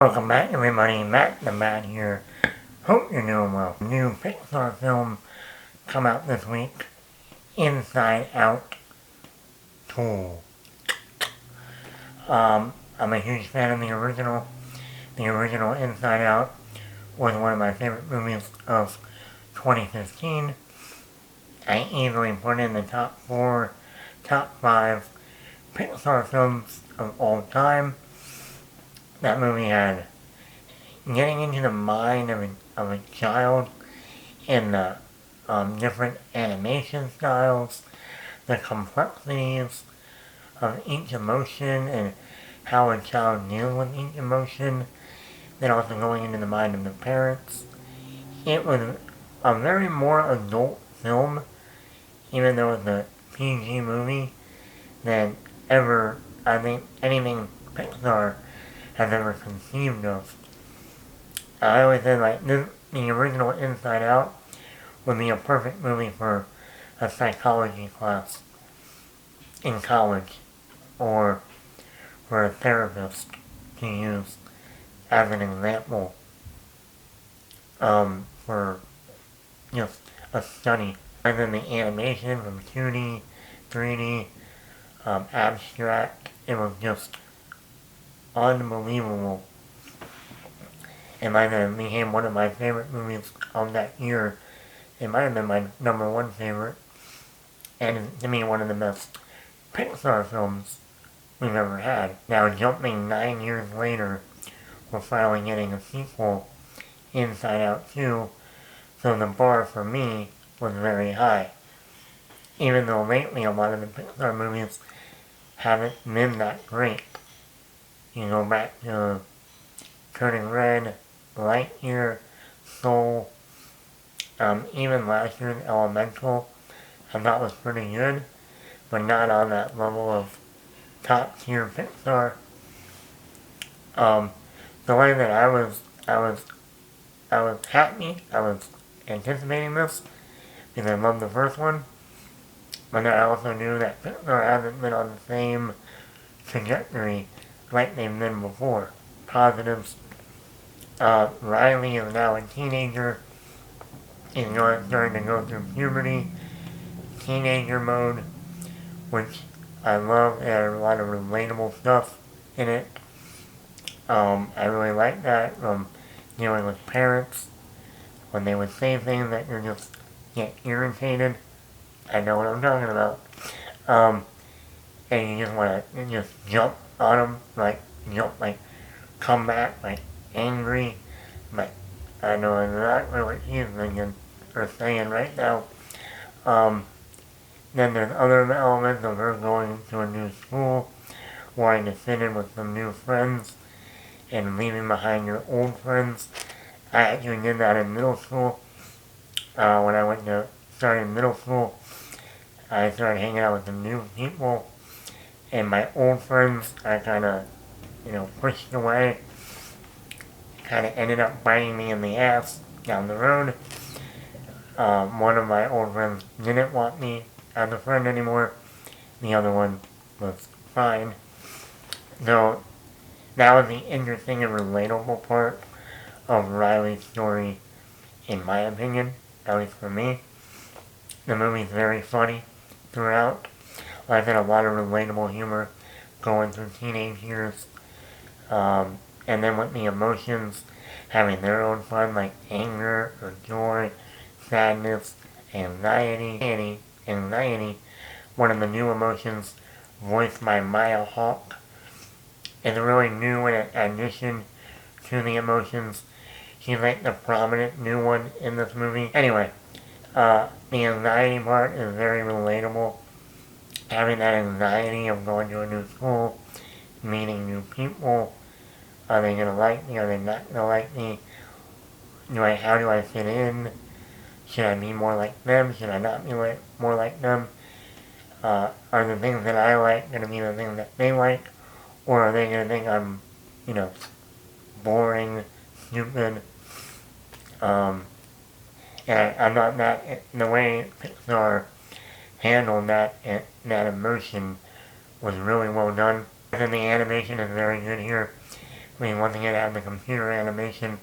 Welcome back everybody, Matt the Matt here. Hope you're doing well. New Pixar film come out this week, Inside Out 2. I'm a huge fan of the original. The original Inside Out was one of my favorite movies of 2015. I easily put in the top 5 Pixar films of all time. That movie had getting into the mind of a child in the different animation styles, the complexities of each emotion and how a child deals with each emotion, then also going into the mind of the parents. It was a very more adult film, even though it's a PG movie, than ever, I think, anything Pixar has ever conceived of. I always said, the original Inside Out would be a perfect movie for a psychology class in college, or for a therapist to use as an example, for just a study. And then the animation from 2D, 3D, abstract, it was just unbelievable. It might have became one of my favorite movies of that year. It might have been my number one favorite. And to me, one of the best Pixar films we've ever had. Now, jumping 9 years later, we're finally getting a sequel, Inside Out 2, so the bar for me was very high. Even though lately a lot of the Pixar movies haven't been that great. You go back to Turning Red, Lightyear, Soul, even last year's Elemental, I thought was pretty good, but not on that level of top tier Pixar. The way that I was happy, I was anticipating this, because I loved the first one, but then I also knew that Pixar hasn't been on the same trajectory like they've been before. Positives. Riley is now a teenager. He's starting to go through puberty, teenager mode, which I love. It had a lot of relatable stuff in it. I really like that from dealing with parents when they would say things that you just get irritated. I know what I'm talking about. And you just want to just jump on them, come back, angry, I know exactly what he's thinking or saying right now. Then there's other elements of her going to a new school, wanting to fit in with some new friends, and leaving behind your old friends. I actually did that in middle school. When I started middle school, I started hanging out with some new people, and my old friends I kind of, pushed away. Kind of ended up biting me in the ass down the road. One of my old friends didn't want me as a friend anymore. The other one was fine. So that was the interesting and relatable part of Riley's story, in my opinion, at least for me. The movie's very funny throughout. I've had a lot of relatable humor going through teenage years. And then with the emotions having their own fun, like anger or joy, sadness, anxiety, one of the new emotions voiced by Maya Hawke. It's really new in addition to the emotions. She's like the prominent new one in this movie. Anyway, the anxiety part is very relatable. Having that anxiety of going to a new school, meeting new people. Are they going to like me? Are they not going to like me? How do I fit in? Should I be more like them? Should I not be more like them? Are the things that I like going to be the things that they like? Or are they going to think I'm, boring, stupid? And I'm not that, the way Pixar handled that emotion was really well done. And the animation is very good here. We once again have the computer animation.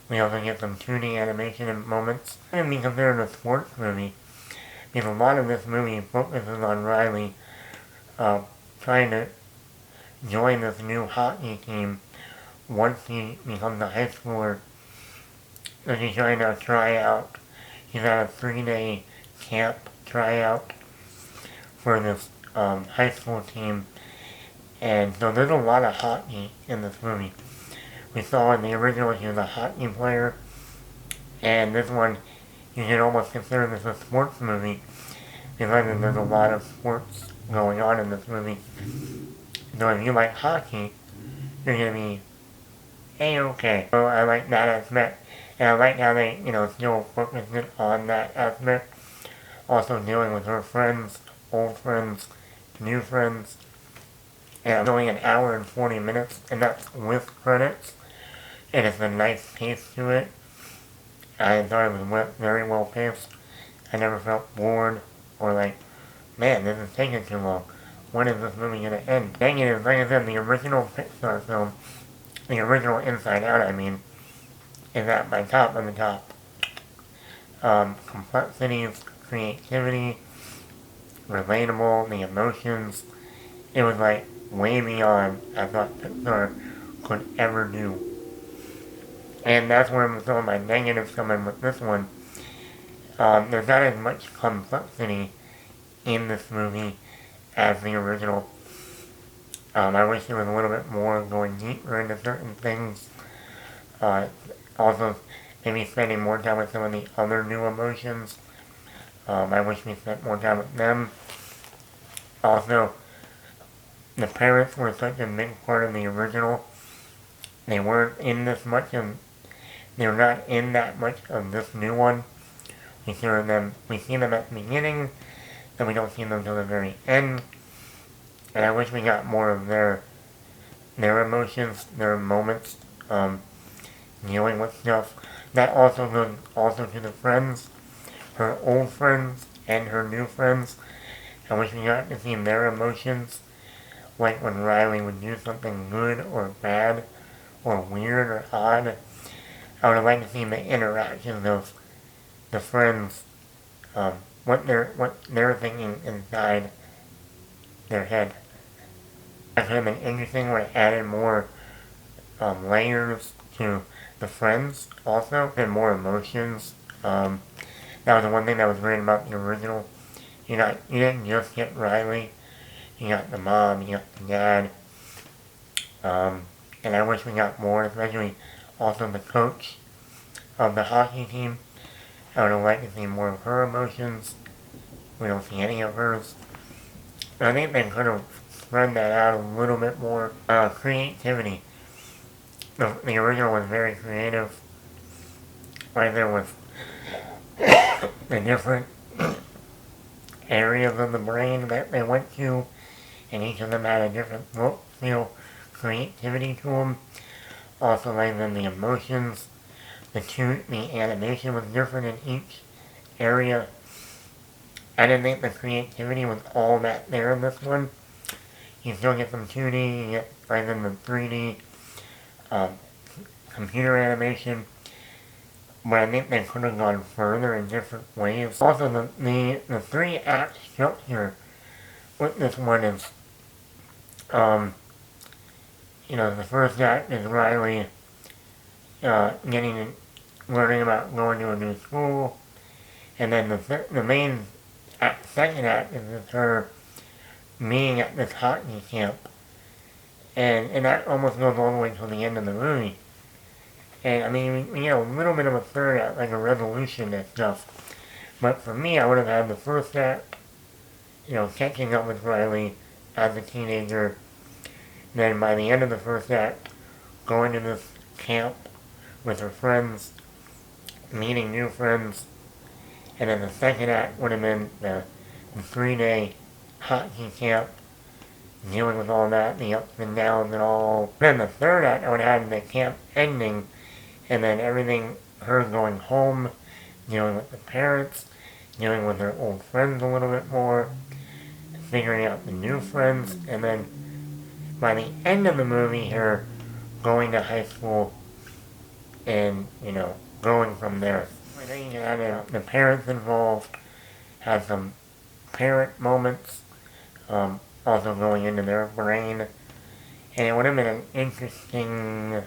We also get some 2D animation in moments. It can be considered a sports movie, because a lot of this movie focuses on Riley trying to join this new hockey team once he becomes a high schooler. So he's trying to try out. He's at a 3-day camp tryout for this high school team. And so there's a lot of hockey in this movie. We saw in the original he was a hockey player, and this one you could almost consider this a sports movie because there's a lot of sports going on in this movie. So if you like hockey, you're gonna be A-okay. So I like that aspect, and I like how they, still focus it on that aspect. Also dealing with her friends, old friends, new friends. And it's only an hour and 40 minutes, and that's with credits. And it's a nice pace to it. I thought it was very well paced. I never felt bored or like, man, this is taking too long. When is this movie going to end? Negative, like I said, the original Pixar film, the original Inside Out, is at my top of the top. Complexities, creativity, relatable, the emotions. It was like way beyond I thought Pixar could ever do. And that's where some of my negatives come in with this one. There's not as much complexity in this movie as the original. I wish there was a little bit more going deeper into certain things. Also, maybe spending more time with some of the other new emotions. I wish we spent more time with them. Also, the parents were such a big part of the original. They weren't in this much of, they were not in that much of this new one. We see them at the beginning, then we don't see them until the very end. And I wish we got more of their emotions, their moments, dealing with stuff. That also goes also to the friends, her old friends and her new friends. I wish we got to see their emotions, like when Riley would do something good or bad, or weird or odd. I would have liked to see the interactions of the friends, what they're thinking inside their head. That could have been interesting when it added more layers to the friends also, and more emotions. That was the one thing that was great about the original. You didn't just get Riley, you got the mom, you got the dad, and I wish we got more, especially also the coach of the hockey team. I would have liked to see more of her emotions. We don't see any of hers. I think they could have spread that out a little bit more. Creativity. The original was very creative. Like there was the different areas of the brain that they went to, and each of them had a different look, feel, creativity to them. Also, like then the emotions, the animation was different in each area. I didn't think the creativity was all that there in this one. You still get some 2D, you get like in the 3D computer animation, but I think they could have gone further in different ways. Also, the 3-act structure with this one is, the first act is Riley learning about going to a new school, and then the main second act is her being at this hockey camp, and that almost goes all the way to the end of the movie. And I mean, we get a little bit of a third act, like a resolution and stuff. But for me, I would have had the first act, catching up with Riley as a teenager. Then by the end of the first act, going to this camp with her friends, meeting new friends. And then the second act would have been the 3-day hockey camp, dealing with all that, the ups and downs and all. Then the third act, I would have had the camp ending, and then everything, her going home, dealing with the parents, dealing with her old friends a little bit more, figuring out the new friends, and then by the end of the movie, her going to high school and, you know, going from there. And then you had the parents involved, had some parent moments, also going into their brain, and it would have been an interesting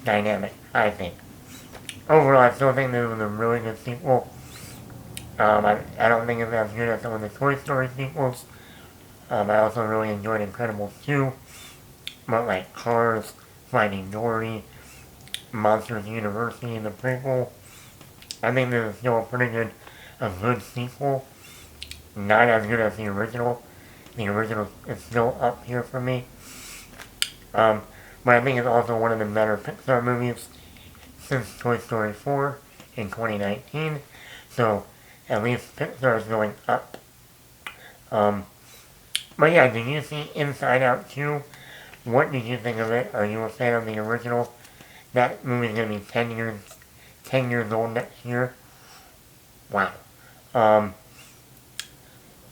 dynamic, I think. Overall, I still think this was a really good sequel. I don't think it's as good as some of the Toy Story sequels. I also really enjoyed Incredibles 2, but like Cars, Finding Dory, Monsters University, the prequel. I think this is still a good sequel. Not as good as the original. The original is still up here for me. But I think it's also one of the better Pixar movies since Toy Story 4 in 2019. So at least Pixar is going up. But yeah, did you see Inside Out 2? What did you think of it? Are you a fan of the original? That movie's gonna be 10 years old next year. Wow.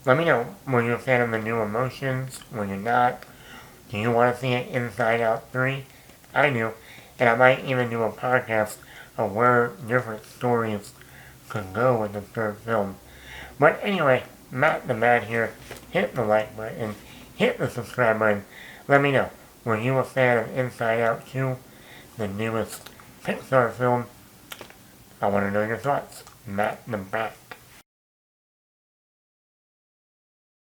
Let me know. Were you a fan of the new emotions? Were you not? Do you want to see it Inside Out 3? I do. And I might even do a podcast of where different stories could go with the third film. But anyway, Matt the Mad here. Hit the like button. Hit the subscribe button. Let me know. Were you a fan of Inside Out 2? The newest Pixar film? I want to know your thoughts. Matt the Bat.